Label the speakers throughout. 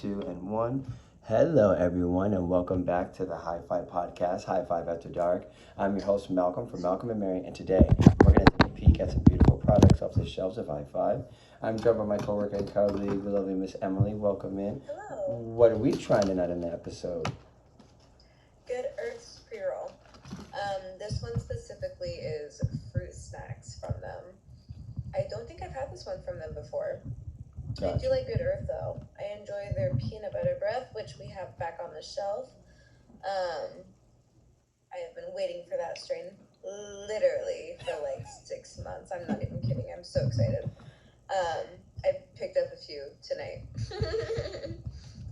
Speaker 1: 2, and 1. Hello, everyone, and welcome back to the HIGH-5 podcast, HIGH-5 After Dark. I'm your host, Malcolm, from Malcolm&Mary, and today we're going to take a peek at some beautiful products off the shelves of HIGH-5. I'm joined by my coworker and colleague, the lovely Miss Emily. Welcome in.
Speaker 2: Hello.
Speaker 1: What are we trying tonight in the episode?
Speaker 2: Good Earth's pre-roll. This one specifically is fruit snacks from them. I don't think I've had this one from them before.
Speaker 1: Gotcha.
Speaker 2: I do like Good Earth though. I enjoy their peanut butter breath, which we have back on the shelf. I have been waiting for that strain literally for like 6 months. I'm not even kidding. I'm so excited. I picked up a few tonight.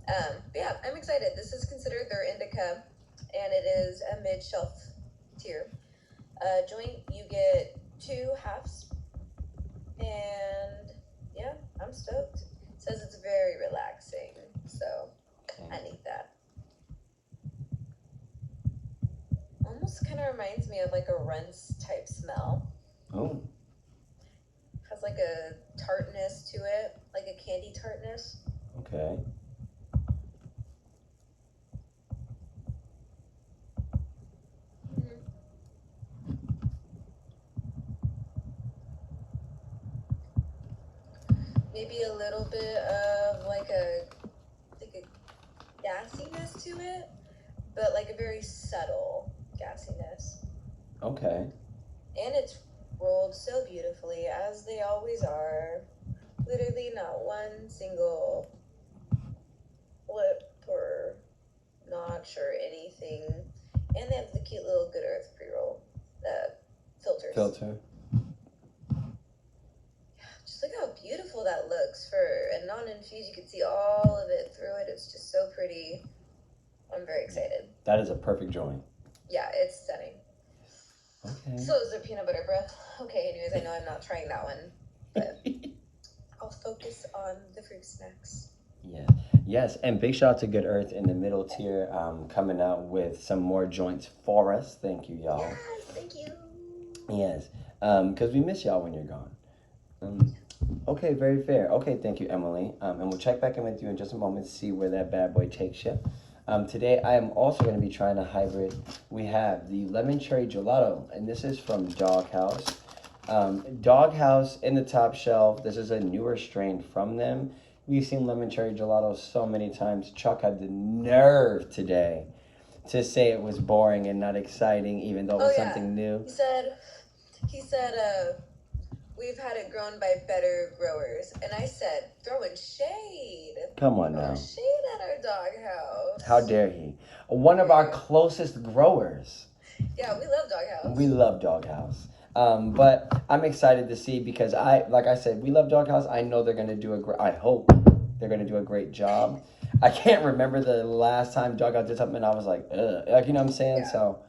Speaker 2: But yeah, I'm excited. This is considered their indica, and it is a mid-shelf tier. Joint, you get 2 halves, and yeah, I'm stoked. It says it's very relaxing, so I need that. Almost kind of reminds me of like a rinse type smell.
Speaker 1: Oh.
Speaker 2: Has like a tartness to it, like a candy tartness.
Speaker 1: Okay.
Speaker 2: Maybe a little bit of like a gassiness to it, but like a very subtle gassiness.
Speaker 1: Okay.
Speaker 2: And it's rolled so beautifully, as they always are. Literally not one single lip or notch or anything. And they have the cute little Good Earth pre-roll filters.
Speaker 1: Filter.
Speaker 2: Just look how beautiful that looks for a non-infused. You can see all of it through it. It's just so pretty. I'm very excited.
Speaker 1: That is a perfect joint.
Speaker 2: Yeah, it's stunning.
Speaker 1: Okay.
Speaker 2: So is their peanut butter breath. Okay, anyways, I know I'm not trying that one, but I'll focus on the fruit snacks.
Speaker 1: Yeah. Yes, and big shout out to Good Earth in the middle tier, coming out with some more joints for us. Thank you, y'all.
Speaker 2: Yes, thank you.
Speaker 1: Yes, because we miss y'all when you're gone. Okay, very fair. Okay, thank you, Emily. And we'll check back in with you in just a moment to see where that bad boy takes you. Today, I am also going to be trying a hybrid. We have the lemon cherry gelato, and this is from Dogg. Dogg in the top shelf. This is a newer strain from them. We've seen lemon cherry gelato so many times. Chuck had the nerve today to say it was boring and not exciting, even though it was something new.
Speaker 2: He said, we've had it grown by better growers. And I said, throwing shade.
Speaker 1: Come on now.
Speaker 2: Shade at our doghouse.
Speaker 1: How dare he? One of our closest growers.
Speaker 2: Yeah, we love Doghouse.
Speaker 1: We love Doghouse. But I'm excited to see because like I said, we love Doghouse. I know they're going to do I hope they're going to do a great job. I can't remember the last time Doghouse did something and I was like, ugh. Like, you know what I'm saying? Yeah. So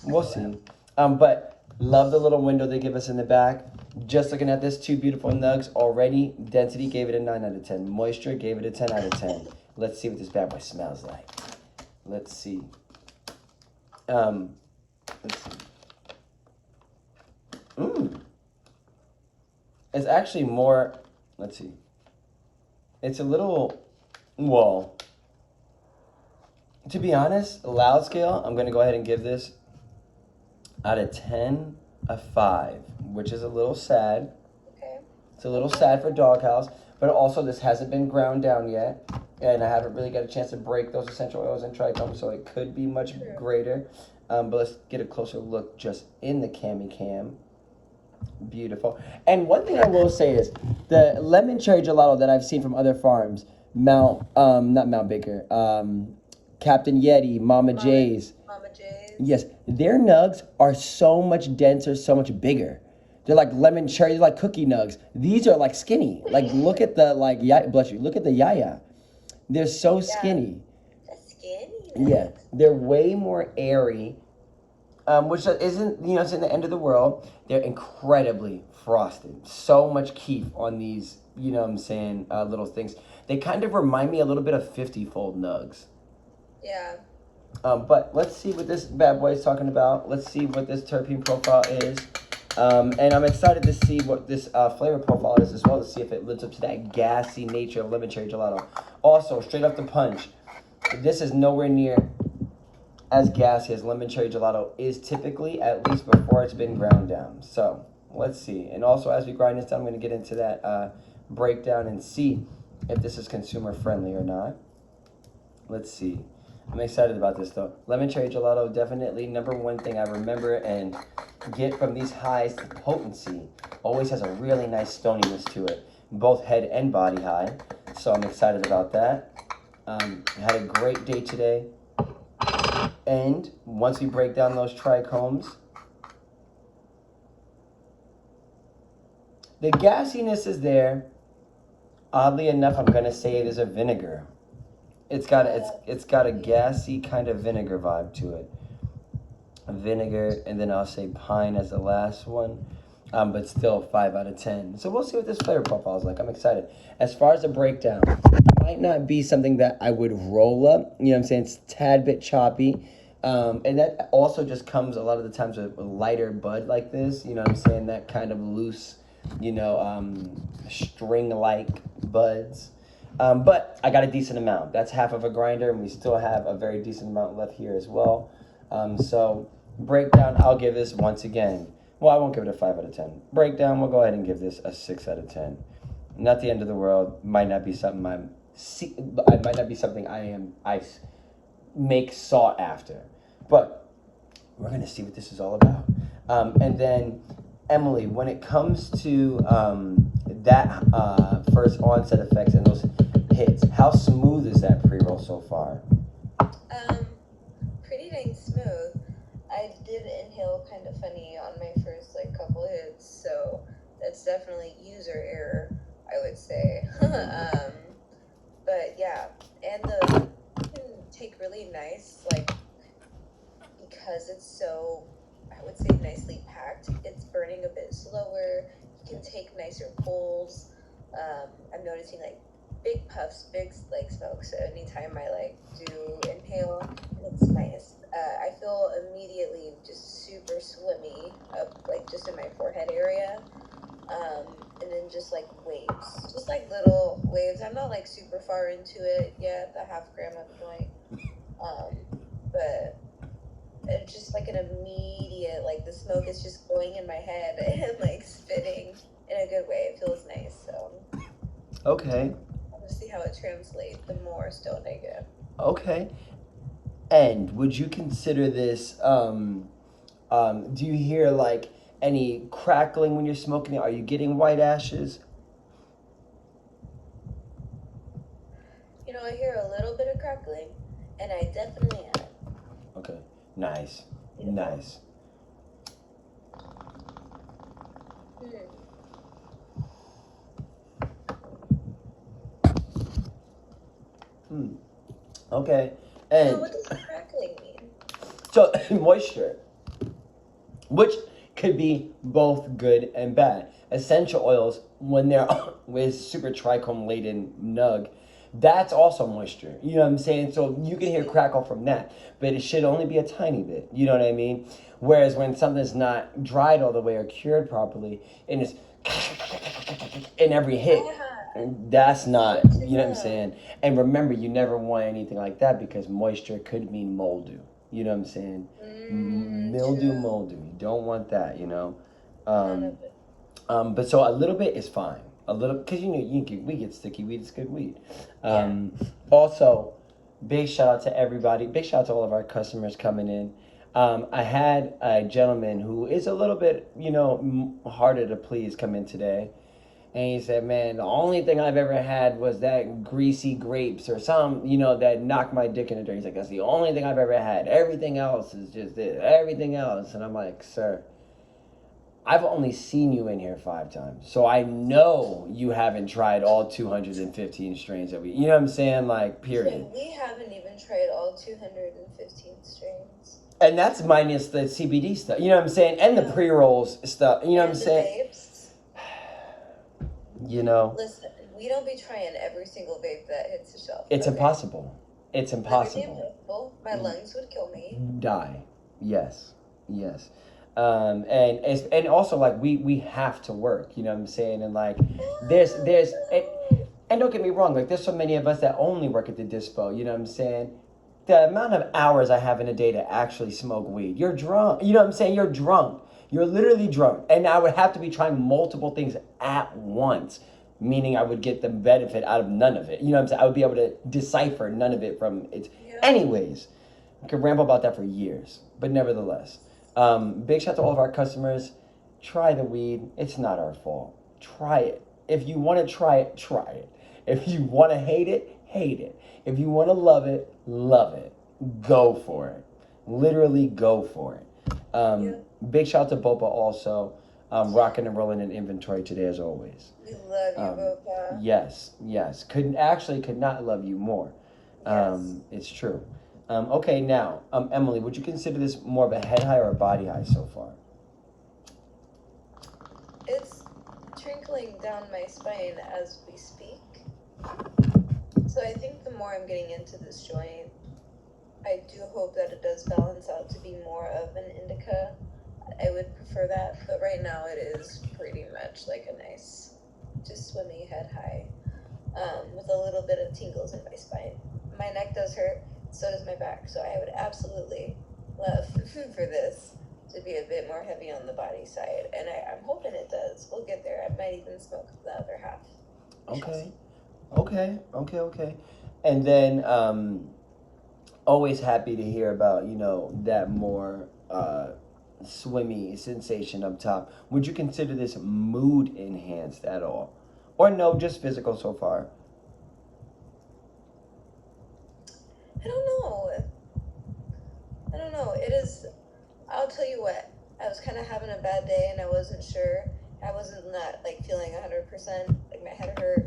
Speaker 1: we'll see. But love the little window they give us in the back. Just looking at this, 2 beautiful nugs already. Density gave it a 9 out of 10. Moisture gave it a 10 out of 10. Let's see what this bad boy smells like. Let's see. Let's see. It's actually more, let's see. It's a little, well, to be honest, loud scale, I'm going to go ahead and give this out of 10 a 5, which is a little sad.
Speaker 2: Okay.
Speaker 1: It's a little sad for Doghouse, but also this hasn't been ground down yet, and I haven't really got a chance to break those essential oils and trichome, so it could be much greater. But let's get a closer look just in the cam. Beautiful. And one thing I will say is the lemon cherry gelato that I've seen from other farms, not Mount Baker, Captain Yeti, Mama J's. Yes, their nugs are so much denser, so much bigger. They're like lemon cherry, they're like cookie nugs. These are like skinny. Like look at the bless you. Look at the yaya. They're so skinny.
Speaker 2: That's skinny.
Speaker 1: Yeah, they're way more airy. Which isn't, it's in the end of the world. They're incredibly frosted. So much keef on these, little things. They kind of remind me a little bit of 50-fold nugs.
Speaker 2: Yeah.
Speaker 1: But let's see what this bad boy is talking about. Let's see what this terpene profile is. And I'm excited to see what this flavor profile is as well, to see if it lives up to that gassy nature of lemon cherry gelato. Also, straight up the punch, this is nowhere near as gassy as lemon cherry gelato is typically, at least before it's been ground down. So let's see. And also, as we grind this down, I'm going to get into that breakdown and see if this is consumer friendly or not. Let's see. I'm excited about this though. Lemon cherry gelato, definitely number one thing I remember and get from these highs, the potency always has a really nice stoniness to it, both head and body high. So I'm excited about that. Had a great day today. And once we break down those trichomes, the gassiness is there. Oddly enough, I'm gonna say it is a vinegar. It's got a gassy kind of vinegar vibe to it. A vinegar, and then I'll say pine as the last one. But still 5 out of 10. So we'll see what this flavor profile is like. I'm excited. As far as the breakdown, it might not be something that I would roll up. You know what I'm saying? It's a tad bit choppy. And that also just comes a lot of the times with a lighter bud like this. You know what I'm saying? That kind of loose, string-like buds. But I got a decent amount. That's half of a grinder, and we still have a very decent amount left here as well. So breakdown, I'll give this once again. Well, I won't give it a 5 out of 10. Breakdown, we'll go ahead and give this a 6 out of 10. Not the end of the world. Might not be something I make sought after. But we're gonna see what this is all about. And then Emily, when it comes to that first onset effects and those hits, how smooth is that pre-roll so far?
Speaker 2: Pretty dang smooth. I did inhale kind of funny on my first couple hits, so that's definitely user error, I would say. But yeah, and you can take really nice, because it's so, I would say, nicely packed, it's burning a bit slower. You can take nicer pulls. I'm noticing big puffs, big smokes anytime I do inhale. It's nice. I feel immediately just super swimmy up just in my forehead area. And then just waves, just little waves. I'm not super far into it yet, the half gram of joint. But it's just an immediate, the smoke is just going in my head and spitting in a good way. It feels nice. So
Speaker 1: okay,
Speaker 2: I'll just see how it translates the more stoned I get.
Speaker 1: Okay. And would you consider this, do you hear any crackling when you're smoking it? Are you getting white ashes?
Speaker 2: I hear a little bit of crackling, and I definitely am.
Speaker 1: Okay, nice,
Speaker 2: Beautiful.
Speaker 1: Nice. Okay, and
Speaker 2: So what does crackling mean?
Speaker 1: so moisture, which could be both good and bad. Essential oils, when they're with super trichome laden nug, that's also moisture. You know what I'm saying? So you can hear crackle from that, but it should only be a tiny bit. You know what I mean? Whereas when something's not dried all the way or cured properly, and it's in every hit, that's not, you know what I'm saying? And remember, you never want anything like that because moisture could mean moldu. You know what I'm saying? Mildew,
Speaker 2: True.
Speaker 1: moldu. You don't want that, But so a little bit is fine. A little, because we get sticky weed. It's good weed. Also, big shout out to everybody. Big shout out to all of our customers coming in. I had a gentleman who is a little bit, harder to please come in today. And he said, man, the only thing I've ever had was that greasy grapes or something, that knocked my dick in the dirt. He's like, that's the only thing I've ever had. Everything else is just this. Everything else. And I'm like, sir, I've only seen you in here 5 times. So I know you haven't tried all 215 strains that you know what I'm saying? Period.
Speaker 2: So we haven't even tried all 215 strains.
Speaker 1: And that's minus the CBD stuff. You know what I'm saying? And the pre-rolls stuff. You know what I'm saying?
Speaker 2: Vapes.
Speaker 1: Listen,
Speaker 2: we don't be trying every single vape that hits the shelf.
Speaker 1: It's impossible. It's impossible.
Speaker 2: My lungs would kill me.
Speaker 1: Die. Yes. And also like we have to work, you know what I'm saying? And like and don't get me wrong, like there's so many of us that only work at the dispo, you know what I'm saying? The amount of hours I have in a day to actually smoke weed, you're drunk. You know what I'm saying? You're drunk. You're literally drunk. And I would have to be trying multiple things at once, meaning I would get the benefit out of none of it. You know what I'm saying? I would be able to decipher none of it from it. Yeah. Anyways, I could ramble about that for years, but nevertheless, big shout out to all of our customers. Try the weed. It's not our fault. Try it. If you want to try it, try it. If you want to hate it, hate it. If you want to love it, love it. Go for it. Literally go for it. Big shout out to bopah also. Rocking and rolling in inventory today as always.
Speaker 2: We love you, bopah.
Speaker 1: Yes. Could not love you more.
Speaker 2: Yes.
Speaker 1: It's true. Okay, now, Emily, would you consider this more of a head high or a body high so far?
Speaker 2: It's trickling down my spine as we speak. So I think the more I'm getting into this joint, I do hope that it does balance out to be more of an indica. I would prefer that, but right now it is pretty much like a nice, just swimmy head high, with a little bit of tingles in my spine. My neck does hurt, so does my back, so I would absolutely love for this to be a bit more heavy on the body side, and I'm hoping it does. We'll get there. I might even smoke the other half.
Speaker 1: Okay. And then, always happy to hear about, that more swimmy sensation up top. Would you consider this mood enhanced at all? Or no, just physical so far?
Speaker 2: I don't know. It is, I'll tell you what, I was kind of having a bad day and I wasn't sure. I wasn't not like feeling 100%, like my head hurt.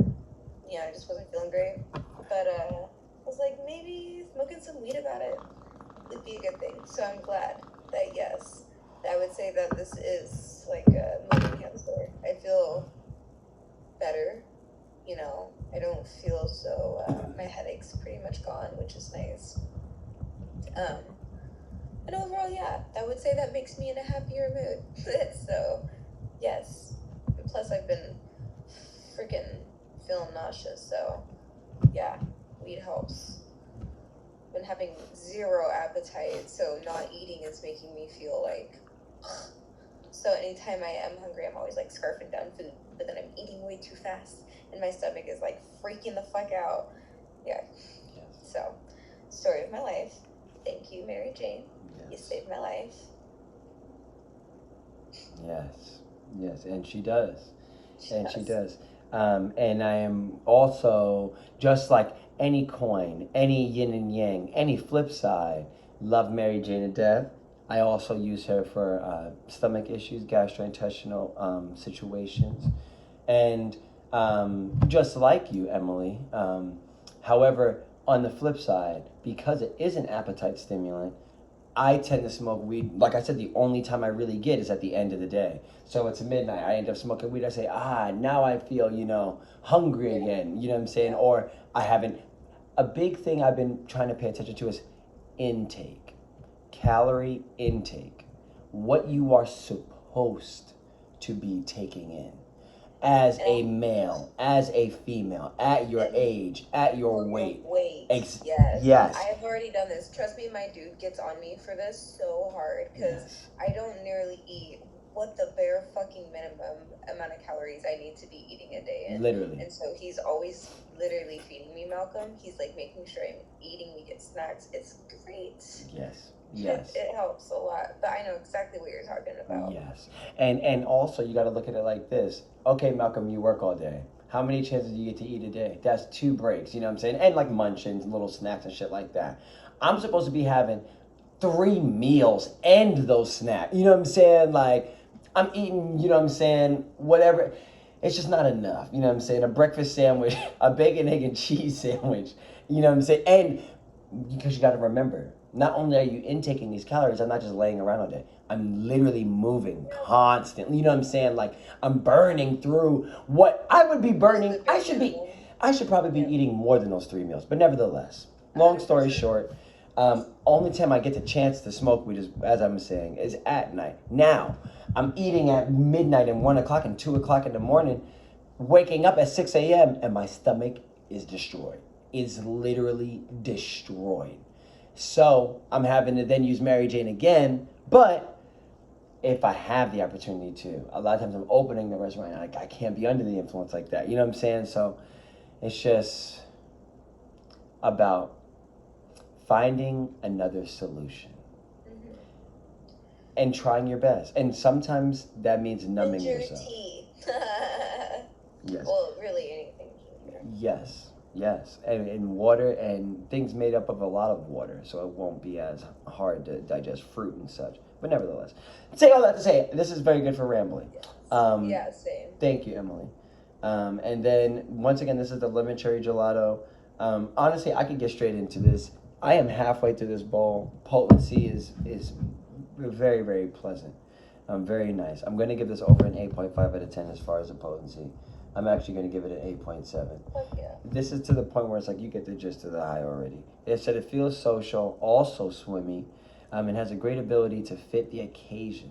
Speaker 2: Yeah, I just wasn't feeling great. But I was like, maybe smoking some weed about it would be a good thing. So I'm glad that, yes, I would say that this is like a mood enhancer. I feel better, I don't feel so, my headache's pretty much gone, which is nice. And overall, yeah, I would say that makes me in a happier mood. So, yes. And plus, I've been freaking feeling nauseous, so yeah, weed helps. Been having zero appetite, so not eating is making me feel like so anytime I am hungry, I'm always like scarfing down food, but then I'm eating way too fast and my stomach is like freaking the fuck out. Yeah. So, story of my life. Thank you, Mary Jane. You saved my life.
Speaker 1: Yes, and she does. She does. And I am also, just like any coin, any yin and yang, any flip side, love Mary Jane to death. I also use her for stomach issues, gastrointestinal situations. And just like you, Emily, however, on the flip side, because it is an appetite stimulant, I tend to smoke weed. Like I said, the only time I really get is at the end of the day. So it's midnight. I end up smoking weed. I say, now I feel, hungry again. You know what I'm saying? Or I haven't. A big thing I've been trying to pay attention to is intake. Calorie intake. What you are supposed to be taking in. As a male, as a female, at your age, at your weight. Yes.
Speaker 2: I've already done this. Trust me, my dude gets on me for this so hard because I don't nearly eat what the bare fucking minimum amount of calories I need to be eating a day in.
Speaker 1: Literally.
Speaker 2: And so he's always literally feeding me, Malcolm. He's like making sure I'm eating. We get snacks. It's great.
Speaker 1: Yes.
Speaker 2: It helps a lot, but I know exactly what you're talking about.
Speaker 1: Yes. And also you got to look at it like this. Okay, Malcolm, you work all day. How many chances do you get to eat a day? That's 2 breaks, you know what I'm saying? And like munchins, little snacks and shit like that. I'm supposed to be having 3 meals and those snacks. You know what I'm saying? Like I'm eating, you know what I'm saying, whatever. It's just not enough. You know what I'm saying? A breakfast sandwich, a bacon, egg, and cheese sandwich. You know what I'm saying? And because you got to remember, not only are you intaking these calories, I'm not just laying around all day. I'm literally moving constantly. You know what I'm saying? Like I'm burning through what I would be burning. I should probably be eating more than those 3 meals. But nevertheless, long story short, Only time I get the chance to smoke weed, is, as I'm saying, is at night. Now, I'm eating at midnight and 1 o'clock and 2 o'clock in the morning, waking up at 6 a.m. and my stomach is destroyed. It's literally destroyed. So I'm having to then use Mary Jane again, but if I have the opportunity to, a lot of times I'm opening the restaurant and I can't be under the influence like that. You know what I'm saying? So it's just about finding another solution and trying your best. And sometimes that means numbing yourself.
Speaker 2: Tea.
Speaker 1: Yes.
Speaker 2: Well, really anything.
Speaker 1: Yes. And water, and things made up of a lot of water, so it won't be as hard to digest fruit and such. But nevertheless, say all that to say, this is very good for rambling.
Speaker 2: Yeah, same.
Speaker 1: Thank you, Emily. And then, once again, this is the lemon cherry gelato. Honestly, I could get straight into this. I am halfway through this bowl. Potency is very, very pleasant. Very nice. I'm going to give this over an 8.5 out of 10 as far as the potency. I'm actually going to give it an 8.7.
Speaker 2: Yeah.
Speaker 1: This is to the point where it's like you get the gist of the high already. It said it feels social, also swimmy, and has a great ability to fit the occasion.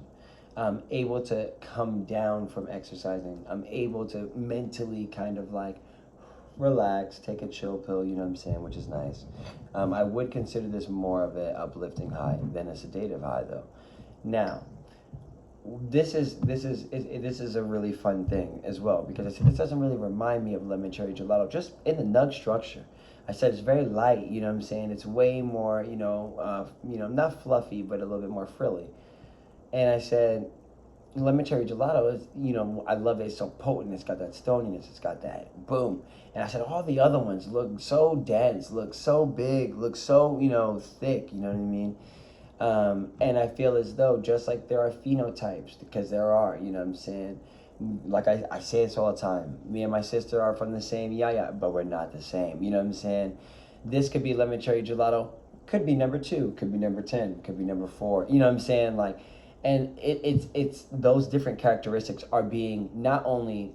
Speaker 1: Able to come down from exercising. I'm able to mentally kind of like relax, take a chill pill, you know what I'm saying, which is nice. I would consider this more of an uplifting high than a sedative high, though. Now, this is a really fun thing as well, because this doesn't really remind me of lemon cherry gelato, just in the nug structure. I said it's very light, you know what I'm saying? It's way more, not fluffy, but a little bit more frilly. And I said, lemon cherry gelato is, I love it. It's so potent. It's got that stoniness. It's got that boom. And I said, all the other ones look so dense, look so big, look so, thick, you know what I mean? And I feel as though, just like there are phenotypes, because there are, you know what I'm saying? Like I say this all the time. Me and my sister are from the same yaya, but we're not the same. You know what I'm saying? This could be lemon cherry gelato. Could be number 2. Could be number 10. Could be number 4. You know what I'm saying? Like, and it's those different characteristics are being not only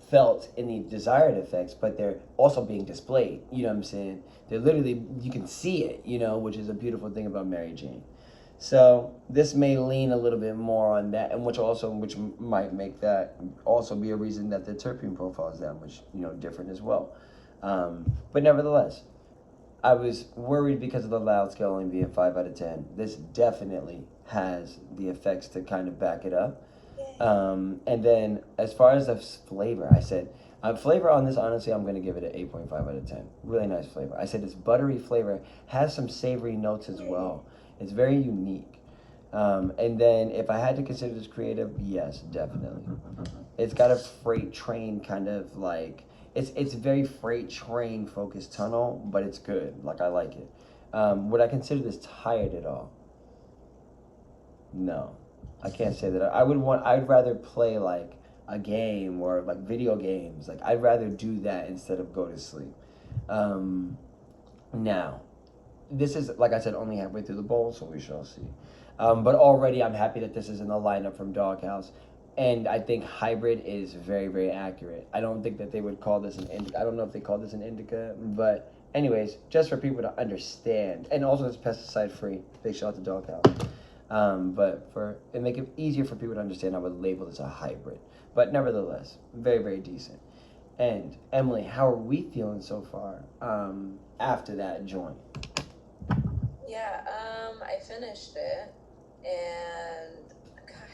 Speaker 1: felt in the desired effects, but they're also being displayed. You know what I'm saying? They're literally, you can see it, which is a beautiful thing about Mary Jane. So this may lean a little bit more on that, and which might make that also be a reason that the terpene profile is that much, different as well. But nevertheless, I was worried because of the loud scale only being 5 out of 10. This definitely has the effects to kind of back it up. And then as far as the flavor, I said, flavor on this, honestly, I'm going to give it an 8.5 out of 10. Really nice flavor. I said it's buttery flavor, has some savory notes as well. It's very unique. And then if I had to consider this creative, yes, definitely. It's got a freight train kind of like, it's very freight train focused tunnel, but it's good. Like, I like it. Would I consider this tired at all? No, I can't say that. I'd rather play like a game or like video games. Like, I'd rather do that instead of go to sleep. Now, this is, like I said, only halfway through the bowl, so we shall see. But already I'm happy that this is in the lineup from Dogg House. And I think hybrid is very, very accurate. I don't think that they would call this an indica. I don't know if they call this an indica. But anyways, just for people to understand. And also it's pesticide free. Big shout out to Dogg House. But and make it easier for people to understand, I would label this a hybrid. But nevertheless, very, very decent. And Emily, how are we feeling so far after that joint?
Speaker 2: Yeah, I finished it, and God,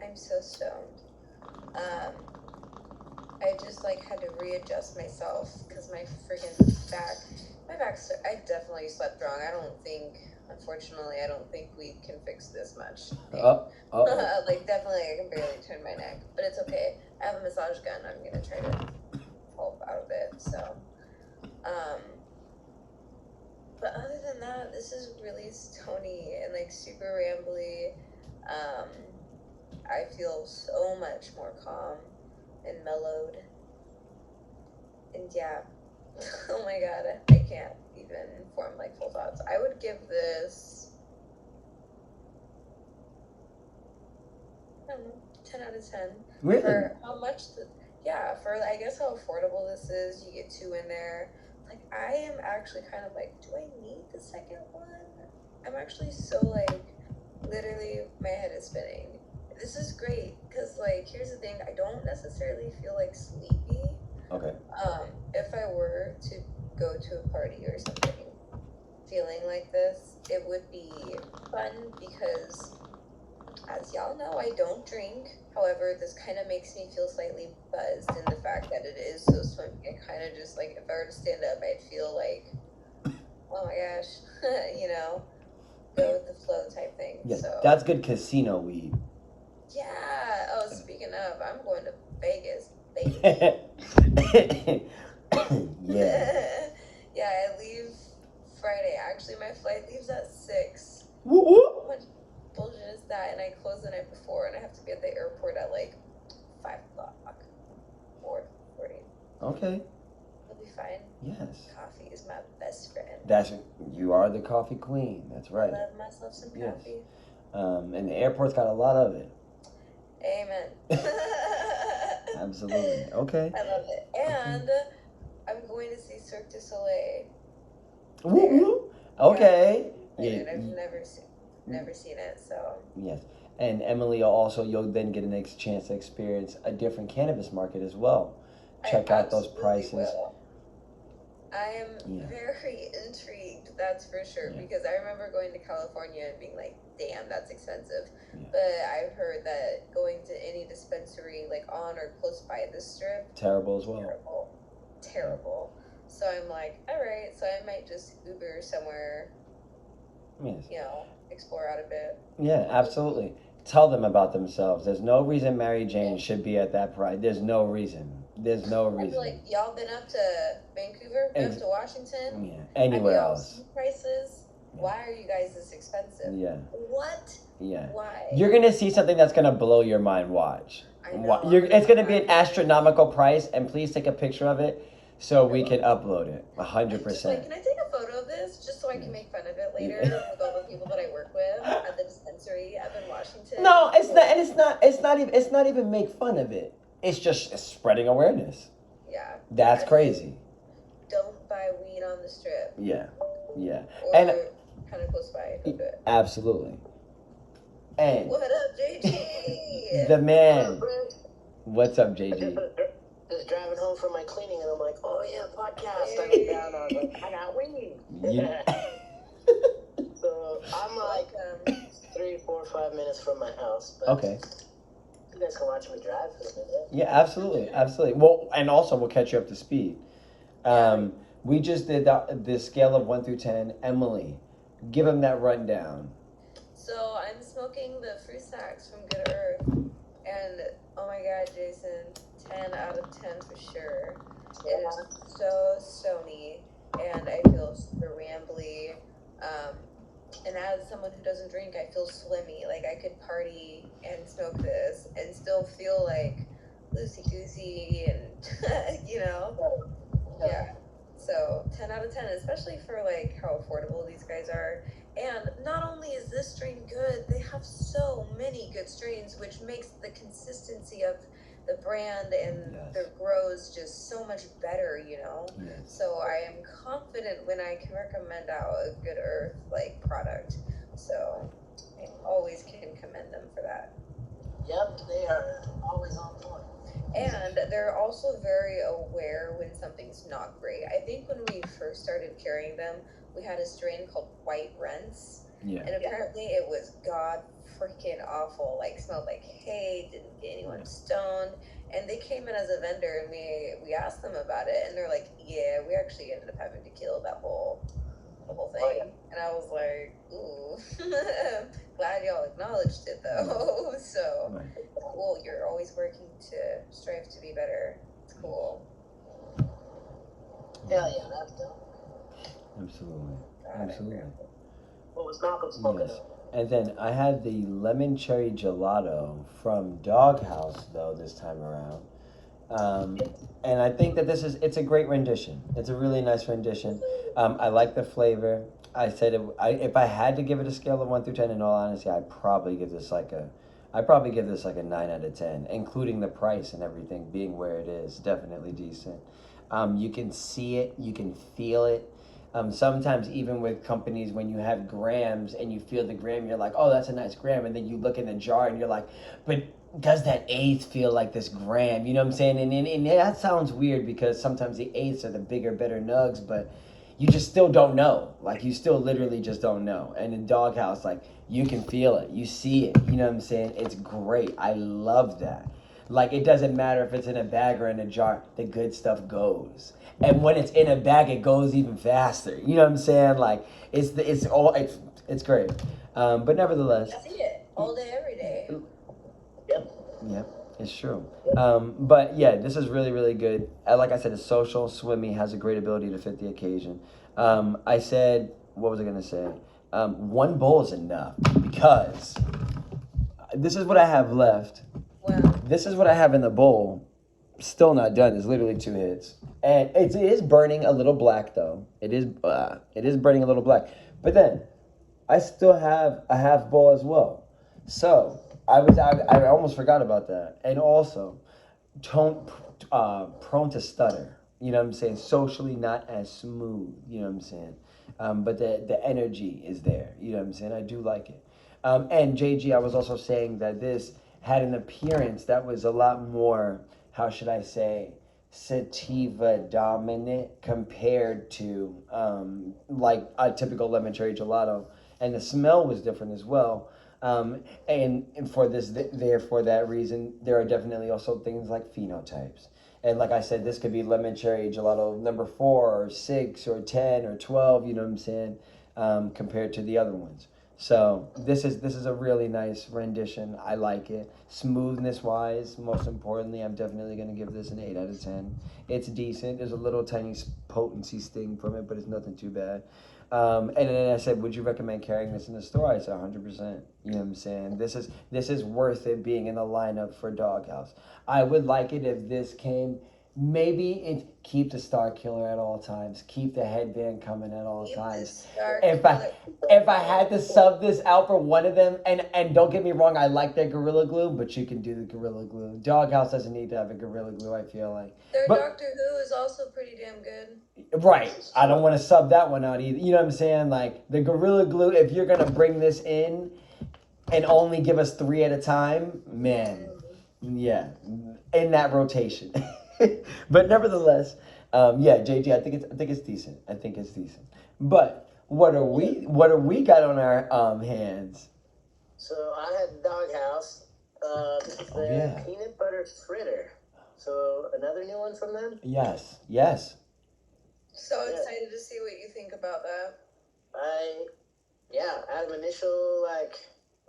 Speaker 2: I'm so stoned. I just had to readjust myself because my back's, I definitely slept wrong. Unfortunately, I don't think weed can fix this much pain. Definitely I can barely turn my neck, but it's okay. I have a massage gun. I'm gonna try to help out of it, so, but other than that, this is really stony and super rambly. I feel so much more calm and mellowed. And yeah, oh my god, I can't even form full thoughts. I would give this, I don't know, 10 out of 10.
Speaker 1: Really?
Speaker 2: For how much, for I guess how affordable this is. You get 2 in there. like, I am actually kind of like, do I need the second one? I'm actually so like, literally, my head is spinning. This is great because, like, here's the thing: I don't necessarily feel like sleepy.
Speaker 1: Okay.
Speaker 2: If I were to go to a party or something, feeling like this, it would be fun because, as y'all know, I don't drink. However, this kind of makes me feel slightly buzzed in the fact that it is so swimming. It kind of just, like, if I were to stand up, I'd feel like, oh my gosh, you know, go with the flow type thing.
Speaker 1: Yes,
Speaker 2: So
Speaker 1: that's good casino weed.
Speaker 2: yeah. Oh, speaking of, I'm going to Vegas, baby.
Speaker 1: Yeah.
Speaker 2: Yeah, I leave Friday. Actually, my flight leaves at 6.
Speaker 1: Woo woo.
Speaker 2: How much bullshit is that? And I close the night before, and I have to be at the airport at like 5 o'clock. 4:40.
Speaker 1: Okay.
Speaker 2: It'll be fine.
Speaker 1: Yes.
Speaker 2: Coffee is my best friend.
Speaker 1: You are the coffee queen. That's right.
Speaker 2: I love myself some
Speaker 1: Yes.
Speaker 2: coffee.
Speaker 1: And the airport's got a lot of it.
Speaker 2: Amen.
Speaker 1: Absolutely. Okay.
Speaker 2: I love it. And I'm going to see Cirque du Soleil.
Speaker 1: Woo woo. Okay.
Speaker 2: And I've never seen it, so.
Speaker 1: Yes. And Emily, also, you'll then get a next chance to experience a different cannabis market as well. Check out those prices.
Speaker 2: Will. I am very intrigued, that's for sure, because I remember going to California and being like, damn, that's expensive.
Speaker 1: Yeah.
Speaker 2: But I've heard that going to any dispensary, like, on or close by the strip,
Speaker 1: terrible as well.
Speaker 2: Terrible. So I'm like, all right, so I might just Uber somewhere,
Speaker 1: Yes.
Speaker 2: you know, explore out a bit.
Speaker 1: Yeah, absolutely. Tell them about themselves. There's no reason Mary Jane should be at that price. There's no reason. There's no reason.
Speaker 2: I feel like y'all been up to Vancouver, been up to Washington.
Speaker 1: Yeah, anywhere else.
Speaker 2: Prices. Yeah. Why are you guys this expensive?
Speaker 1: Yeah.
Speaker 2: What?
Speaker 1: Yeah.
Speaker 2: Why?
Speaker 1: You're gonna see something that's gonna blow your mind. Watch.
Speaker 2: I know.
Speaker 1: It's gonna be an astronomical price, and please take a picture of it so we can upload it. 100%.
Speaker 2: Can I take a photo of this just so I can make fun of it later with all the people that I work with at the dispensary up in Washington?
Speaker 1: No, it's not, and it's not even make fun of it. It's just spreading awareness.
Speaker 2: Yeah.
Speaker 1: That's crazy.
Speaker 2: Don't buy weed on the strip.
Speaker 1: Yeah. Yeah.
Speaker 2: Or
Speaker 1: and
Speaker 2: kind of close by.
Speaker 1: Absolutely. And
Speaker 2: what up, JG?
Speaker 1: The man. What's up, JG?
Speaker 3: Just driving home from my cleaning, and I'm like, oh yeah, podcast. I get down. I was like, I got weed. So I'm like 3, 4, 5 minutes from my house. But
Speaker 1: okay.
Speaker 3: You guys can watch me drive for a minute.
Speaker 1: Yeah, absolutely, absolutely. Well, and also we'll catch you up to speed. We just did the scale of 1 through 10. Emily, give him that rundown.
Speaker 2: So I'm smoking the fruit snacks from Good Earth, and oh my God, Jason, 10 out of 10 for sure. It's so stony, and I feel super rambly. And as someone who doesn't drink, I feel swimmy. Like I could party and smoke this and still feel like loosey-goosey and, you know? Yeah. So 10 out of 10, especially for like how affordable these guys are. And not only is this strain good, they have so many good strains, which makes the consistency of the brand and their grows just so much better, you know?
Speaker 1: Yes.
Speaker 2: So I am confident when I can recommend out a Good Earth like product. So I always can commend them for that.
Speaker 3: Yep, they are always on point.
Speaker 2: And they're also very aware when something's not great. I think when we first started carrying them, we had a strain called White Rents.
Speaker 1: Yeah.
Speaker 2: And apparently it was god freaking awful. Like smelled like hay, didn't get anyone stoned. And they came in as a vendor and we asked them about it and they're like, yeah, we actually ended up having to kill the whole thing. And I was like, ooh. Glad y'all acknowledged it though. So cool, you're always working to strive to be better. It's cool.
Speaker 3: Hell yeah, that's dope.
Speaker 1: Absolutely. Absolutely.
Speaker 3: What was Malcolm smoking?
Speaker 1: Yes. And then I had the lemon cherry gelato from Dogg House though this time around. And I think that it's a great rendition. It's a really nice rendition. I like the flavor. I said if I had to give it a scale of 1 through 10, in all honesty, I'd probably give this like a 9 out of 10, including the price and everything being where it is. Definitely decent. You can see it, you can feel it. Sometimes even with companies, when you have grams and you feel the gram, you're like, oh, that's a nice gram. And then you look in the jar and you're like, but does that eighth feel like this gram? You know what I'm saying? And that sounds weird because sometimes the eighths are the bigger, better nugs, but you just still don't know. Like, you still literally just don't know. And in Doghouse, like, you can feel it. You see it. You know what I'm saying? It's great. I love that. Like, it doesn't matter if it's in a bag or in a jar. The good stuff goes. And when it's in a bag, it goes even faster. You know what I'm saying? Like, it's great. But nevertheless.
Speaker 2: I see it all day, every day.
Speaker 1: Yep, it's true. But yeah, this is really, really good. Like I said, it's social, swimmy, has a great ability to fit the occasion. I said, what was I gonna say? One bowl is enough because this is what I have left.
Speaker 2: Wow.
Speaker 1: This is what I have in the bowl. Still not done. It's literally 2 hits, and it is burning a little black though. It is burning a little black. But then I still have a half bowl as well. So I almost forgot about that. And also, prone to stutter. You know what I'm saying? Socially not as smooth. You know what I'm saying? But the energy is there. You know what I'm saying? I do like it. And JG, I was also saying that this had an appearance that was a lot more, how should I say, sativa dominant compared to like a typical lemon cherry gelato. And the smell was different as well. And for that reason, there are definitely also things like phenotypes. And like I said, this could be lemon cherry gelato number 4 or 6 or 10 or 12, you know what I'm saying, compared to the other ones. So this is a really nice rendition. I like it. Smoothness wise, most importantly, I'm definitely going to give this an 8 out of 10. It's decent. There's a little tiny potency sting from it, but it's nothing too bad. And then I said, would you recommend carrying this in the store? I said 100%. You know what I'm saying? This is worth it being in the lineup for Doghouse. I would like it if this came. Maybe keep the Star Killer at all times. Keep the headband coming at all times. If I had to sub this out for one of them, and don't get me wrong, I like their Gorilla Glue, but you can do the Gorilla Glue. Doghouse doesn't need to have a Gorilla Glue, I feel like.
Speaker 2: Their Doctor Who is also pretty damn good.
Speaker 1: Right. I don't want to sub that one out either. You know what I'm saying? Like, the Gorilla Glue, if you're going to bring this in and only give us 3 at a time, man, yeah, in that rotation. But nevertheless, yeah, JG, I think it's decent. I think it's decent. But what are we got on our hands?
Speaker 3: So I had Doghouse, the peanut butter fritter. So another new one from them?
Speaker 1: Yes.
Speaker 2: So excited to see what you think about that.
Speaker 3: Out of initial, like,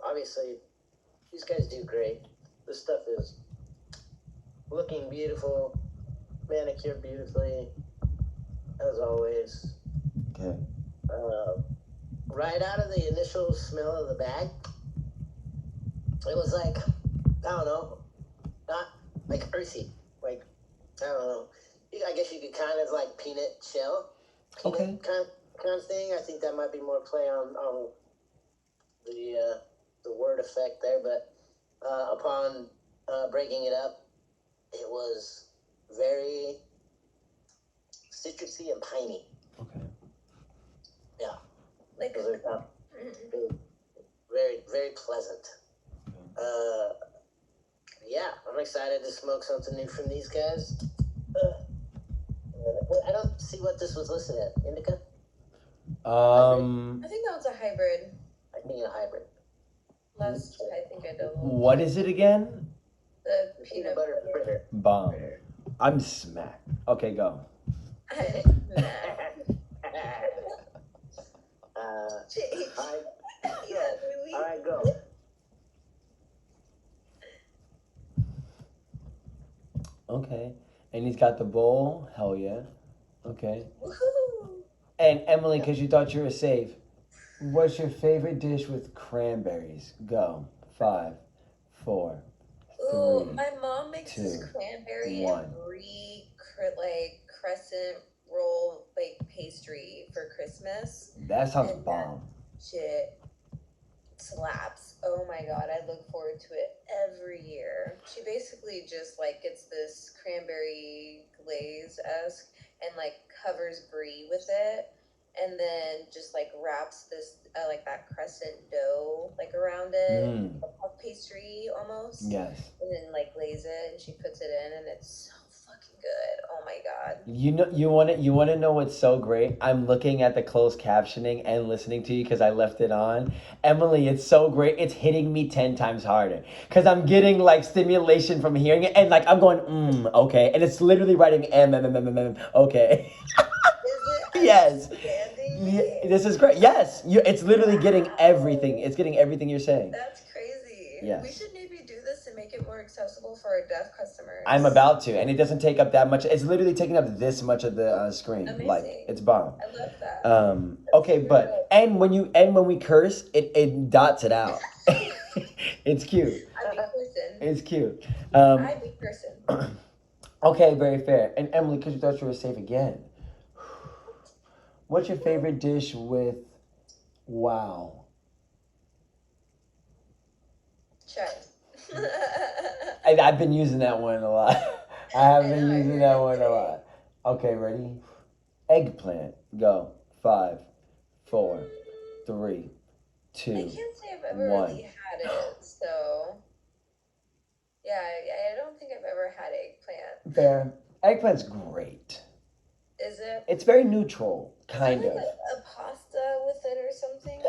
Speaker 3: obviously, these guys do great. This stuff is looking beautiful, manicured beautifully, as always.
Speaker 1: Okay.
Speaker 3: Right out of the initial smell of the bag, it was like, I don't know, not like earthy, like, I don't know. I guess you could kind of like peanut shell, kind of thing. I think that might be more play on the word effect there, but upon breaking it up, it was very citrusy and piney.
Speaker 1: Okay.
Speaker 3: Yeah.
Speaker 2: Like
Speaker 3: very, very pleasant. I'm excited to smoke something new from these guys. I don't see what this was listed at. Indica?
Speaker 2: I think that was a hybrid.
Speaker 3: I think a hybrid.
Speaker 2: Last, I think I doubled.
Speaker 1: What is it again?
Speaker 2: The peanut butter
Speaker 3: fritter.
Speaker 1: Bomb. I'm smacked. Okay, go.
Speaker 3: All right, go.
Speaker 1: Okay. And he's got the bowl. Hell yeah. Okay.
Speaker 2: Woohoo!
Speaker 1: And Emily, because you thought you were safe, what's your favorite dish with cranberries? Go. 5, 4, 3.
Speaker 2: Ooh, my mom makes
Speaker 1: 2,
Speaker 2: this cranberry
Speaker 1: 1.
Speaker 2: and brie crescent roll pastry for Christmas.
Speaker 1: That sounds bomb.
Speaker 2: Shit slaps. Oh my god, I look forward to it every year. She basically just like gets this cranberry glaze-esque and like covers Brie with it, and then just like wraps this like that crescent dough like around it, a puff pastry almost.
Speaker 1: Yes.
Speaker 2: And then like glaze it, and she puts it in, and it's so fucking good. Oh my god.
Speaker 1: You want to know what's so great? I'm looking at the closed captioning and listening to you because I left it on. Emily, it's so great. It's hitting me 10 times harder because I'm getting like stimulation from hearing it, and like I'm going okay, and it's literally writing okay.
Speaker 2: Is it?
Speaker 1: Yes.
Speaker 2: Understanding?
Speaker 1: This is great. Yes, it's literally getting everything. It's getting everything you're saying.
Speaker 2: That's crazy.
Speaker 1: Yes.
Speaker 2: We should maybe do this to make it more accessible for our deaf customers.
Speaker 1: I'm about to, and it doesn't take up that much. It's literally taking up this much of the screen.
Speaker 2: Amazing.
Speaker 1: Like it's bomb.
Speaker 2: I love that.
Speaker 1: Okay, but and when we curse, it dots it out. It's cute.
Speaker 2: I be cursing.
Speaker 1: It's cute.
Speaker 2: I be cursing.
Speaker 1: Okay, very fair. And Emily, because you thought you were safe again. What's your favorite dish with wow?
Speaker 2: Check.
Speaker 1: I've been using that one a lot. I have been using that one a lot. Okay, ready? Eggplant. Go. 5, 4, 3, 2.
Speaker 2: I can't say I've ever really had it, so yeah, I don't think I've ever had eggplant.
Speaker 1: Fair. Eggplant's great.
Speaker 2: Is it?
Speaker 1: It's very neutral, kind
Speaker 2: Is
Speaker 1: of.
Speaker 2: it like a pasta with it or something?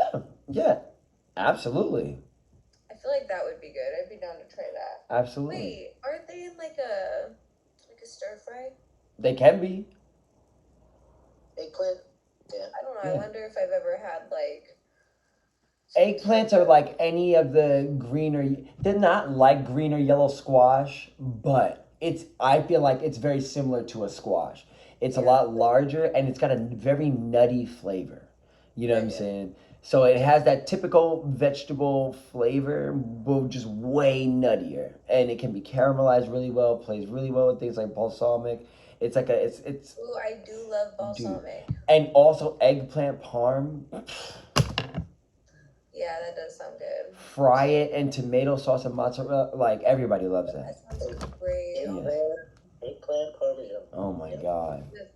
Speaker 1: Yeah, absolutely.
Speaker 2: I feel like that would be good. I'd be down to try that.
Speaker 1: Absolutely.
Speaker 2: Wait, aren't they in like a stir fry?
Speaker 1: They can be.
Speaker 3: Eggplant? Yeah.
Speaker 2: I don't know.
Speaker 1: Yeah.
Speaker 2: I wonder if I've ever had like
Speaker 1: Eggplants are like any of the green or they're not like green or yellow squash, but I feel like it's very similar to a squash. It's a lot larger and it's got a very nutty flavor. You know what I'm saying? So it has that typical vegetable flavor, but just way nuttier. And it can be caramelized really well, plays really well with things like balsamic. It's like it's
Speaker 2: Ooh, I do love balsamic.
Speaker 1: and also eggplant parm.
Speaker 2: Yeah, that does sound good.
Speaker 1: Fry it in tomato sauce and mozzarella. Like everybody loves
Speaker 2: That
Speaker 1: that.
Speaker 2: sounds great.
Speaker 3: Eggplant parmesan.
Speaker 1: Oh my god.
Speaker 2: With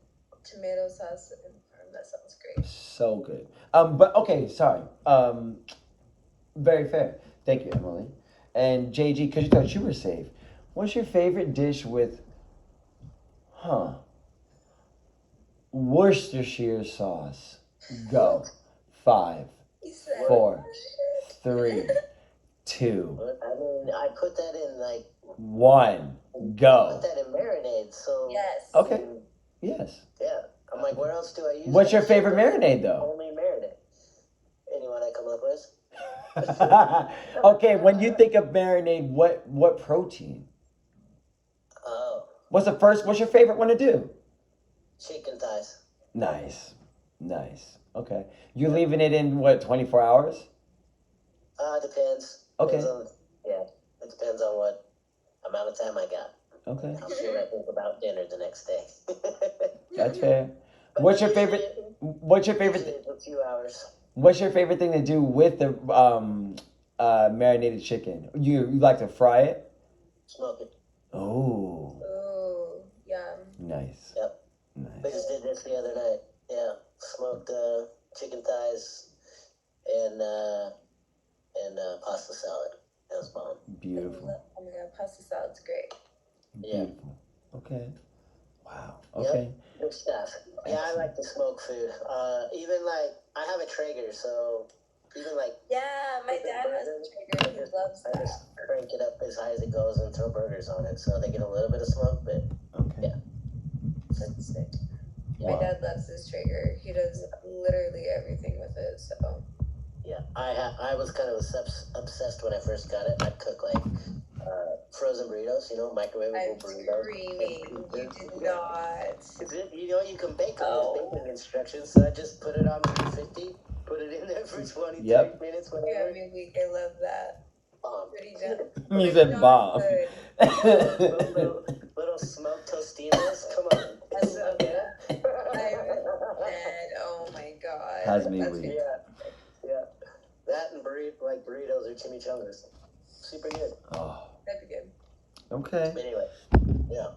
Speaker 2: tomato sauce and parm, that sounds great.
Speaker 1: So good. But okay, sorry. Very fair. Thank you, Emily. And JG, because you thought you were safe. What's your favorite dish with Worcestershire sauce? Go. 5, 4, 3, 2,
Speaker 3: I mean, I put that in like
Speaker 1: 1.
Speaker 3: put
Speaker 1: Go.
Speaker 3: that in marinade. So
Speaker 2: Yes.
Speaker 1: Okay. Yes.
Speaker 3: yeah, I'm like, where else do I use?
Speaker 1: What's your
Speaker 3: that?
Speaker 1: favorite marinade though?
Speaker 3: Only marinade. Anyone I come up with?
Speaker 1: Okay, when you think of marinade, what protein?
Speaker 3: Oh,
Speaker 1: What's your favorite one to do?
Speaker 3: chicken thighs.
Speaker 1: Nice. Okay. You leaving it in 24 hours?
Speaker 3: Depends.
Speaker 1: Okay.
Speaker 3: It depends on what amount of time I got.
Speaker 1: Okay.
Speaker 3: I'm sure I think about dinner the next day.
Speaker 1: That's fair. What's your favorite
Speaker 3: A few hours.
Speaker 1: What's your favorite thing to do with the marinated chicken? You like to fry it?
Speaker 3: Smoke it.
Speaker 1: Oh.
Speaker 2: Oh, yum.
Speaker 1: Nice.
Speaker 3: Yep. We
Speaker 1: Nice.
Speaker 3: just did this the other night. Yeah. Smoked chicken thighs and pasta salad. That was bomb.
Speaker 1: Beautiful.
Speaker 2: Oh my god, pasta salad's great.
Speaker 3: Yeah.
Speaker 1: Beautiful. Okay. Wow. Okay.
Speaker 3: Good stuff. Yeah, I like to smoke food. Even like I have a Traeger, so even like
Speaker 2: Yeah, my dad has a trigger. He loves
Speaker 3: I
Speaker 2: that.
Speaker 3: just crank it up as high as it goes and throw burgers on it, so they get a little bit of smoke, but
Speaker 1: Okay.
Speaker 3: Yeah.
Speaker 2: That's sick.
Speaker 1: Wow.
Speaker 2: My dad loves his trigger. He does literally everything with it. So
Speaker 3: yeah, I was kind of obsessed when I first got it. I'd cook like frozen burritos, microwavable
Speaker 2: I'm
Speaker 3: burritos.
Speaker 2: screaming. You did not.
Speaker 3: Is it, you can bake them.
Speaker 2: Oh.
Speaker 3: There's baking instructions, so I just put it on 350, put it in there for 20,
Speaker 1: Yep.
Speaker 3: 30 minutes,
Speaker 2: Yeah,
Speaker 3: whatever.
Speaker 2: I mean, I love that. Pretty done.
Speaker 1: You said bomb.
Speaker 3: little smoked tostitos. Come on.
Speaker 2: I love that. I'm dead. Oh my god.
Speaker 1: Has me
Speaker 2: That's
Speaker 1: weak.
Speaker 3: Yeah. That and burrito, like burritos or chimichangas. Super good.
Speaker 1: Oh,
Speaker 2: That'd be good.
Speaker 1: okay.
Speaker 3: Anyway, yeah.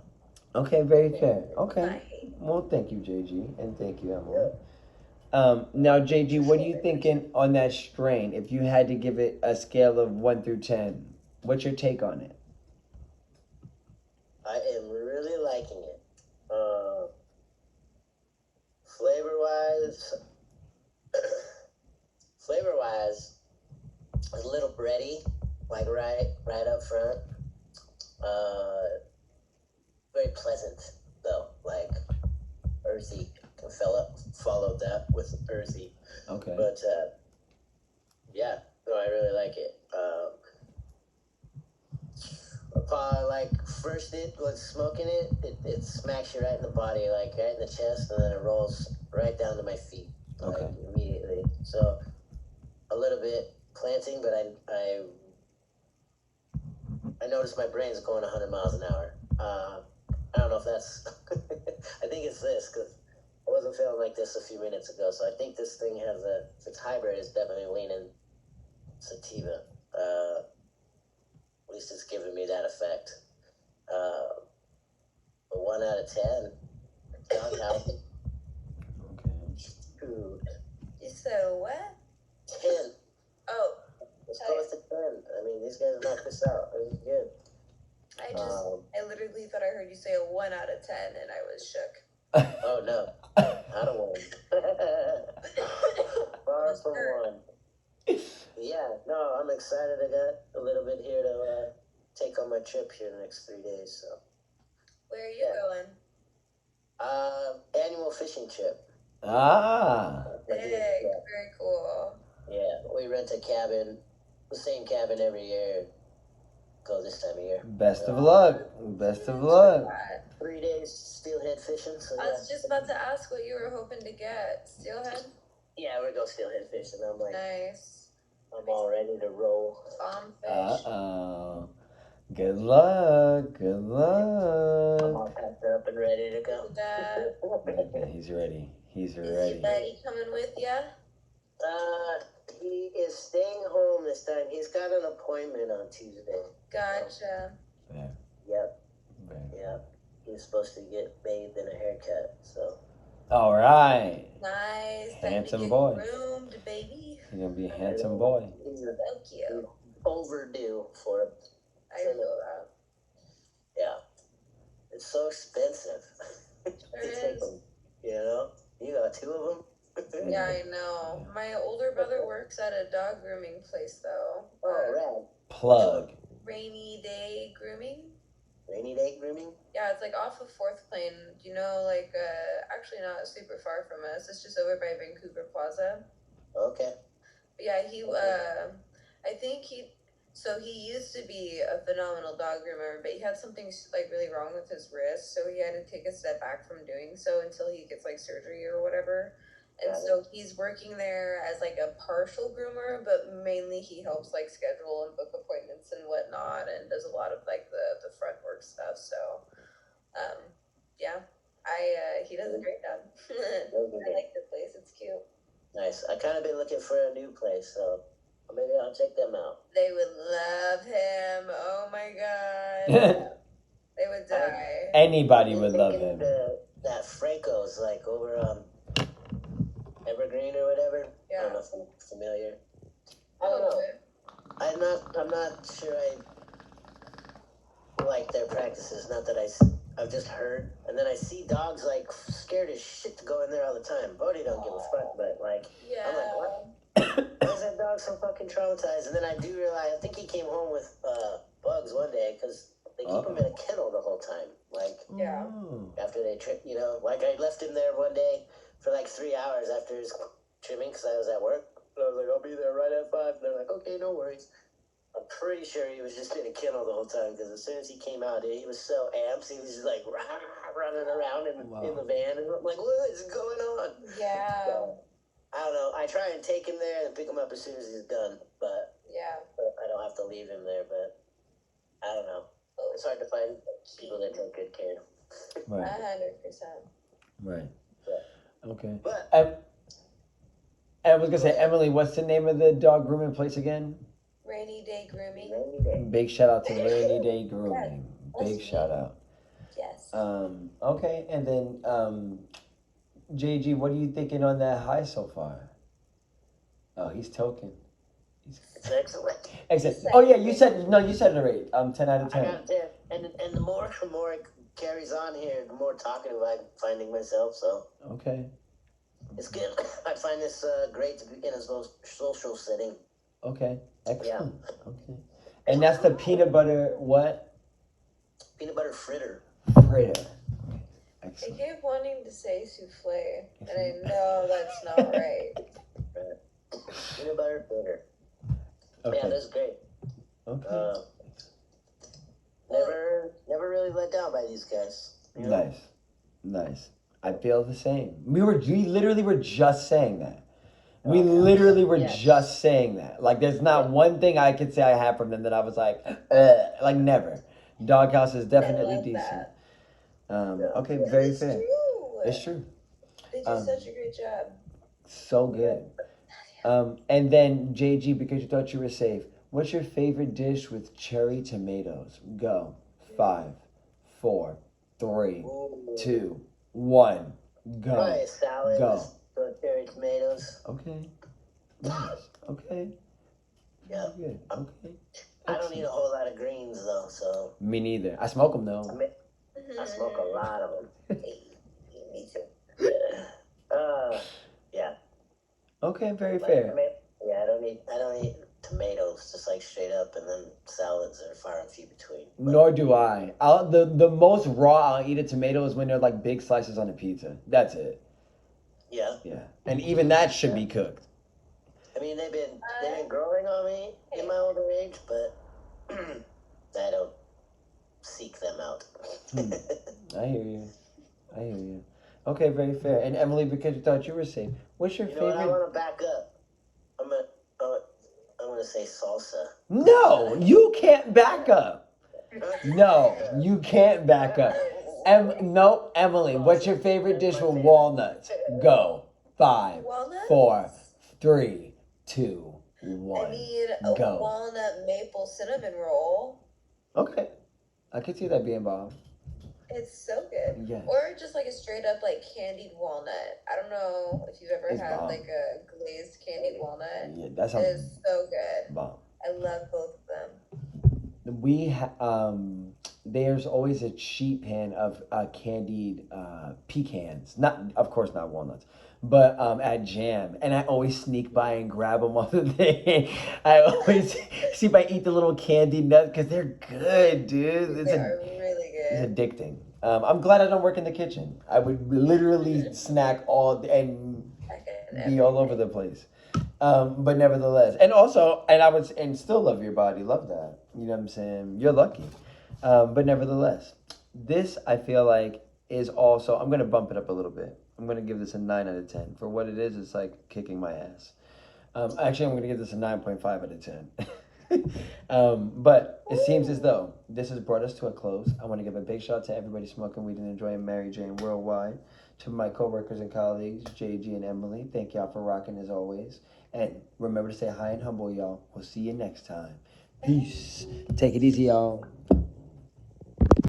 Speaker 1: Okay, very fair. Okay.
Speaker 2: Bye.
Speaker 1: Well, thank you, JG, and thank you, Emily.
Speaker 3: Yeah.
Speaker 1: Now, JG, what are you thinking on that strain? If you had to give it a scale of 1 through 10, what's your take on it?
Speaker 3: I am really liking it. Flavor-wise, it's a little bready, like right up front. Very pleasant though, like earthy. Can follow that with earthy.
Speaker 1: Okay.
Speaker 3: But yeah, no, I really like it. Upon like first smoking it smacks you right in the body, like right in the chest, and then it rolls right down to my feet, like
Speaker 1: Okay.
Speaker 3: immediately. So a little bit planting, but I noticed my brain's going 100 miles an hour. I don't know if that's. I think it's this because I wasn't feeling like this a few minutes ago. So I think this thing has if it's hybrid, it's definitely leaning sativa. At least it's giving me that effect. A 1 out of 10. Doghouse.
Speaker 1: Okay.
Speaker 3: Dude.
Speaker 2: You said what?
Speaker 3: 10.
Speaker 2: Oh,
Speaker 3: Let's go with the 10. I mean, these guys knocked this out. It was good.
Speaker 2: I literally thought I heard you say a 1 out of 10, and I was shook.
Speaker 3: Oh, no. Not a 1. Far from 1. Yeah, no, I'm excited. I got a little bit here to take on my trip here the next 3 days. So,
Speaker 2: Where are you going?
Speaker 3: Annual fishing trip.
Speaker 1: Ah.
Speaker 2: Sick. Very cool.
Speaker 3: Yeah, we rent a cabin, the same cabin every year. Go this time of year.
Speaker 1: Best of luck. Best of luck.
Speaker 3: 3 days steelhead fishing. So
Speaker 2: I was just about to ask what you were hoping to get. Steelhead?
Speaker 3: Yeah, we're going steelhead fishing. I'm like,
Speaker 2: Nice.
Speaker 3: I'm all ready to roll.
Speaker 2: Bomb fish.
Speaker 1: Uh-oh. Good luck. Good
Speaker 3: I'm
Speaker 1: luck.
Speaker 3: all packed up and ready to go.
Speaker 2: That.
Speaker 1: Okay, he's ready. He's
Speaker 2: Is your
Speaker 1: ready.
Speaker 2: buddy coming with ya?
Speaker 3: He is staying home this time. He's got an appointment on Tuesday.
Speaker 2: Gotcha.
Speaker 1: Yeah.
Speaker 3: Yep.
Speaker 1: Okay.
Speaker 3: Yeah. He's supposed to get bathed and a haircut, so.
Speaker 1: All right.
Speaker 2: Nice.
Speaker 1: Handsome
Speaker 2: Time to get
Speaker 1: boy.
Speaker 2: groomed, baby.
Speaker 1: He's gonna be a handsome boy.
Speaker 3: He's
Speaker 2: Thank you.
Speaker 3: overdue for it.
Speaker 2: I feel that.
Speaker 3: Yeah. It's so expensive.
Speaker 2: Sure is.
Speaker 3: You know? You got 2 of them?
Speaker 2: Yeah, I know. My older brother works at a dog grooming place, though.
Speaker 3: Oh, rad.
Speaker 1: Plug.
Speaker 2: Rainy Day Grooming.
Speaker 3: Rainy day grooming?
Speaker 2: Yeah, it's like off of 4th Plain. You know, like, actually not super far from us. It's just over by Vancouver Plaza.
Speaker 3: Okay.
Speaker 2: But yeah, I think so he used to be a phenomenal dog groomer, but he had something like really wrong with his wrist, so he had to take a step back from doing so until he gets like surgery or whatever. And so he's working there as like a partial groomer, but mainly he helps like schedule and book appointments and whatnot, and does a lot of like the front work stuff. So, yeah, he does a great job. I like the place; it's cute.
Speaker 3: Nice. I kind of been looking for a new place, so maybe I'll check them out.
Speaker 2: They would love him. Oh my god, they would die.
Speaker 1: Anybody would love him.
Speaker 3: That Franco's like over Evergreen or whatever.
Speaker 2: Yeah.
Speaker 3: I don't know if I'm familiar. I don't know. I'm not sure I like their practices. Not that I've just heard. And then I see dogs like scared as shit to go in there all the time. Bodie don't give a fuck, but like,
Speaker 2: Yeah.
Speaker 3: I'm like, what? Why is that dog so fucking traumatized? And then I do realize, I think he came home with bugs one day because they keep him in a kennel the whole time. Like,
Speaker 2: Yeah.
Speaker 3: after they trip, you know, like I left him there one day for like 3 hours after his trimming because I was at work. And I was like, I'll be there right at 5. And they're like, okay, no worries. I'm pretty sure he was just in a kennel the whole time because as soon as he came out, he was so amped. He was just like running around in the van. And I'm like, what is going on?
Speaker 2: Yeah.
Speaker 3: So, I don't know. I try and take him there and pick him up as soon as he's done. But I don't have to leave him there. But I don't know. It's hard to find people that take good care.
Speaker 1: Right.
Speaker 2: 100%.
Speaker 1: Right.
Speaker 3: Yeah.
Speaker 1: Okay.
Speaker 3: But
Speaker 1: And I was gonna say, Emily, what's the name of the dog grooming place again?
Speaker 2: Rainy Day Grooming.
Speaker 3: Rainy day.
Speaker 1: Big shout out to Rainy Day Grooming. Big shout out.
Speaker 2: Yes.
Speaker 1: Okay, and then JG, what are you thinking on that high so far? Oh, he's token.
Speaker 3: It's excellent.
Speaker 1: Excellent. Oh yeah, you said an 8. 10 out of 10.
Speaker 3: I got it. And the more it carries on here, the more talkative I'm finding myself. So
Speaker 1: Okay.
Speaker 3: it's good. I find this great to be in a social setting.
Speaker 1: Okay. Excellent. Okay. And that's the peanut butter what?
Speaker 3: Peanut butter fritter.
Speaker 1: Fritter.
Speaker 2: I
Speaker 1: Excellent.
Speaker 2: keep wanting to say soufflé, and I know that's not right.
Speaker 3: Peanut butter fritter.
Speaker 1: Okay.
Speaker 3: Yeah, that's great.
Speaker 1: Okay.
Speaker 3: Never really let down by these guys. You know?
Speaker 1: Nice. I feel the same. We literally were just saying that. We
Speaker 3: Okay.
Speaker 1: literally were
Speaker 3: Yes.
Speaker 1: just saying that. Like, there's not one thing I could say I have from them that I was like, like never. Doghouse is definitely
Speaker 2: I love
Speaker 1: decent.
Speaker 2: that.
Speaker 1: Okay, very
Speaker 2: It's
Speaker 1: fair.
Speaker 2: true.
Speaker 1: It's true.
Speaker 2: They do such a great job.
Speaker 1: So good. And then JG, because you thought you were safe, what's your favorite dish with cherry tomatoes? Go. 5, 4, 3, 2, 1. Go.
Speaker 3: Probably a salad.
Speaker 1: Go.
Speaker 3: With cherry tomatoes.
Speaker 1: Okay. Nice. Okay.
Speaker 3: Yeah.
Speaker 1: Good. Okay.
Speaker 3: I don't eat a whole lot of greens though, so
Speaker 1: Me neither. I smoke them though.
Speaker 3: I smoke a lot of them.
Speaker 2: Me too.
Speaker 3: Yeah.
Speaker 1: Okay, very
Speaker 3: Like,
Speaker 1: fair.
Speaker 3: I don't eat tomatoes, just like straight up, and then salads are far and few between. But,
Speaker 1: Nor do I. The most raw I'll eat a tomato is when they're like big slices on a pizza. That's it.
Speaker 3: yeah.
Speaker 1: Yeah. And even that should be cooked.
Speaker 3: I mean, they've been growing on me in my older age, but I don't seek them out.
Speaker 1: I hear you. Okay, very fair. And Emily, because you thought you were safe, what's your
Speaker 3: You know what? I
Speaker 1: favorite?
Speaker 3: want to back up. I'm gonna say salsa.
Speaker 1: No, you can't back up. No, you can't back up. No, Emily, what's your favorite dish with walnuts? Go. 5,
Speaker 2: Walnuts?
Speaker 1: 4, 3, 2, 1.
Speaker 2: I need a
Speaker 1: Go.
Speaker 2: walnut maple cinnamon roll.
Speaker 1: Okay. I could see that being bomb.
Speaker 2: It's so good.
Speaker 1: Yes.
Speaker 2: Or just like a straight up like candied walnut. I don't know if you've ever
Speaker 1: It's
Speaker 2: had
Speaker 1: bomb.
Speaker 2: like a glazed candied walnut.
Speaker 1: Yeah, that
Speaker 2: It
Speaker 1: sounds
Speaker 2: is so good.
Speaker 1: bomb.
Speaker 2: I love both of them.
Speaker 1: There's always a cheap pan of candied pecans. Of course not walnuts, but at Jam, and I always sneak by and grab them off the thing. I always see if I eat the little candied nuts because they're good, dude.
Speaker 2: They are really
Speaker 1: It's
Speaker 2: good.
Speaker 1: addicting. I'm glad I don't work in the kitchen. I would literally snack all and be all over the place. But nevertheless, and I would still love your body. Love that. You know what I'm saying? You're lucky. But nevertheless, this I feel like is also, I'm going to bump it up a little bit. I'm going to give this a 9 out of 10. For what it is, it's like kicking my ass. Actually, I'm going to give this a 9.5 out of 10. But it seems as though this has brought us to a close. I want to give a big shout out to everybody smoking weed and enjoying Mary Jane worldwide. To my coworkers and colleagues, JG and Emily, thank y'all for rocking as always. And remember to stay high and humble, y'all. We'll see you next time. Peace. Take it easy, y'all.